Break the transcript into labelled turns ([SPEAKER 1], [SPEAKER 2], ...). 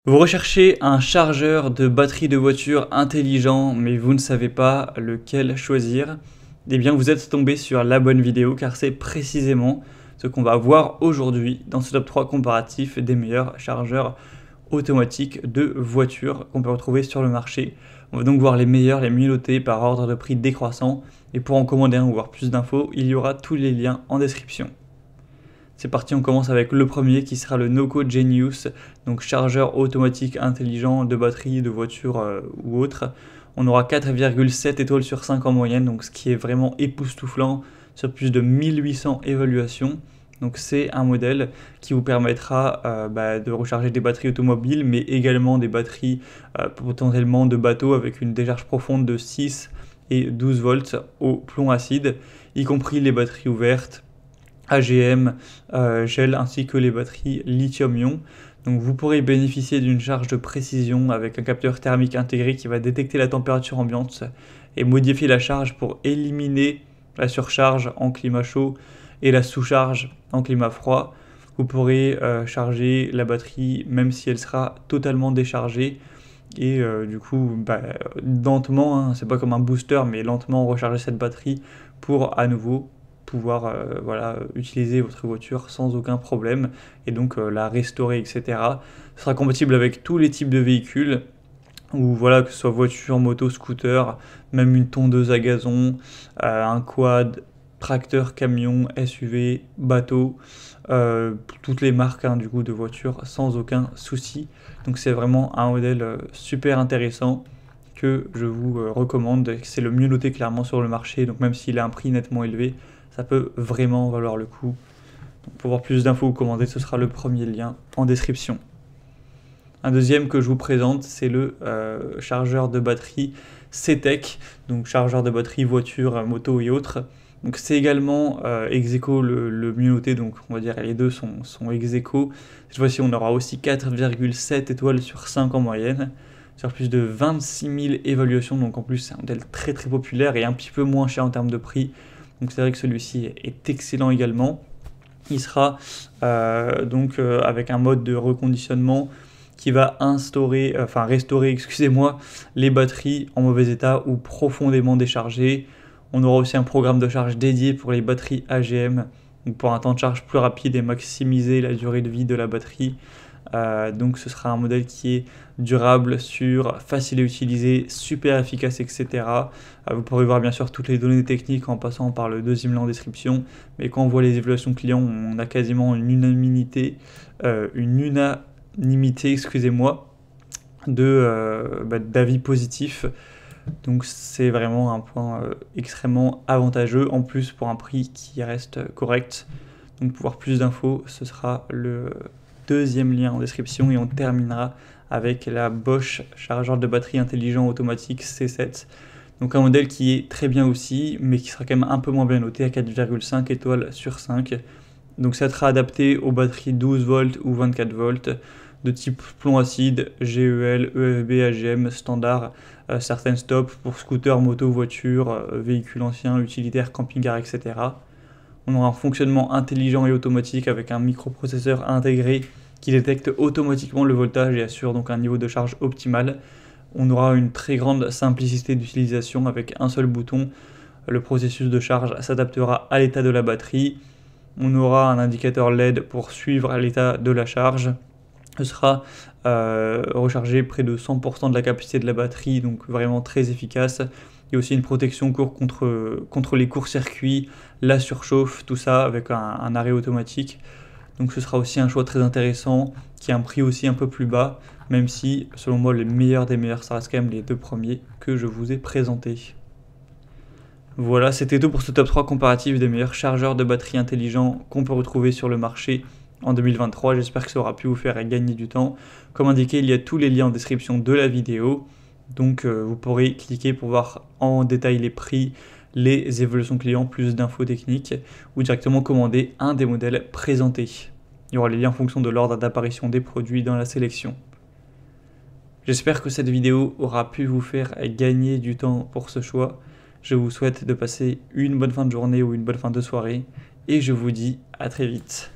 [SPEAKER 1] Vous recherchez un chargeur de batterie de voiture intelligent, mais vous ne savez pas lequel choisir? Eh bien, vous êtes tombé sur la bonne vidéo car c'est précisément ce qu'on va voir aujourd'hui dans ce top 3 comparatif des meilleurs chargeurs automatiques de voiture qu'on peut retrouver sur le marché. On va donc voir les meilleurs, les mieux notés par ordre de prix décroissant. Et pour en commander un ou voir plus d'infos, il y aura tous les liens en description. C'est parti, on commence avec le premier qui sera le Noco Genius, donc chargeur automatique intelligent de batterie de voiture ou autre. On aura 4,7 étoiles sur 5 en moyenne, donc ce qui est vraiment époustouflant sur plus de 1800 évaluations. Donc c'est un modèle qui vous permettra de recharger des batteries automobiles, mais également des batteries potentiellement de bateaux avec une décharge profonde de 6 et 12 volts au plomb acide, y compris les batteries ouvertes, AGM, gel ainsi que les batteries lithium-ion. Donc vous pourrez bénéficier d'une charge de précision avec un capteur thermique intégré qui va détecter la température ambiante et modifier la charge pour éliminer la surcharge en climat chaud et la sous-charge en climat froid. Vous pourrez charger la batterie même si elle sera totalement déchargée et du coup lentement, c'est pas comme un booster mais lentement recharger cette batterie pour à nouveau pouvoir utiliser votre voiture sans aucun problème et donc la restaurer, etc. Ce sera compatible avec tous les types de véhicules, ou voilà, que ce soit voiture, moto, scooter, même une tondeuse à gazon, un quad, tracteur, camion, SUV, bateau, toutes les marques du coup de voitures sans aucun souci. Donc c'est vraiment un modèle super intéressant que je vous recommande. C'est le mieux noté clairement sur le marché, donc même s'il a un prix nettement élevé, ça peut vraiment valoir le coup. Donc pour voir plus d'infos ou commander, ce sera le premier lien en description. Un deuxième que je vous présente, c'est le chargeur de batterie CTEK, donc chargeur de batterie voiture, moto et autres. Donc c'est également ex-aequo le mieux noté, donc on va dire les deux sont ex-aequo. Cette fois-ci, on aura aussi 4,7 étoiles sur 5 en moyenne, sur plus de 26 000 évaluations. Donc en plus, c'est un modèle très très populaire et un petit peu moins cher en termes de prix. Donc c'est vrai que celui-ci est excellent également. Il sera avec un mode de reconditionnement qui va restaurer les batteries en mauvais état ou profondément déchargées. On aura aussi un programme de charge dédié pour les batteries AGM, donc pour un temps de charge plus rapide et maximiser la durée de vie de la batterie. Donc ce sera un modèle qui est durable, sûr, facile à utiliser, super efficace, etc. Vous pourrez voir bien sûr toutes les données techniques en passant par le deuxième lien en description, mais quand on voit les évaluations clients, on a quasiment une unanimité d'avis positifs. Donc c'est vraiment un point extrêmement avantageux, en plus pour un prix qui reste correct. Donc pour voir plus d'infos, ce sera le deuxième lien en description et on terminera avec la Bosch chargeur de batterie intelligent automatique C7. Donc un modèle qui est très bien aussi, mais qui sera quand même un peu moins bien noté à 4,5 étoiles sur 5. Donc ça sera adapté aux batteries 12 volts ou 24 volts de type plomb acide, GEL, EFB, AGM, standard, certaines stops pour scooter, moto, voiture, véhicules anciens, utilitaires, camping-car, etc. On aura un fonctionnement intelligent et automatique avec un microprocesseur intégré qui détecte automatiquement le voltage et assure donc un niveau de charge optimal. On aura une très grande simplicité d'utilisation avec un seul bouton. Le processus de charge s'adaptera à l'état de la batterie. On aura un indicateur LED pour suivre l'état de la charge. Ce sera rechargé près de 100% de la capacité de la batterie, donc vraiment très efficace. Il y a aussi une protection contre les courts-circuits, la surchauffe, tout ça avec un arrêt automatique. Donc ce sera aussi un choix très intéressant qui a un prix aussi un peu plus bas, même si selon moi les meilleurs des meilleurs, ça reste quand même les deux premiers que je vous ai présentés. Voilà, c'était tout pour ce top 3 comparatif des meilleurs chargeurs de batterie intelligents qu'on peut retrouver sur le marché en 2023. J'espère que ça aura pu vous faire gagner du temps. Comme indiqué, il y a tous les liens en description de la vidéo. Donc vous pourrez cliquer pour voir en détail les prix, les évolutions clients, plus d'infos techniques, ou directement commander un des modèles présentés. Il y aura les liens en fonction de l'ordre d'apparition des produits dans la sélection. J'espère que cette vidéo aura pu vous faire gagner du temps pour ce choix. Je vous souhaite de passer une bonne fin de journée ou une bonne fin de soirée, et je vous dis à très vite.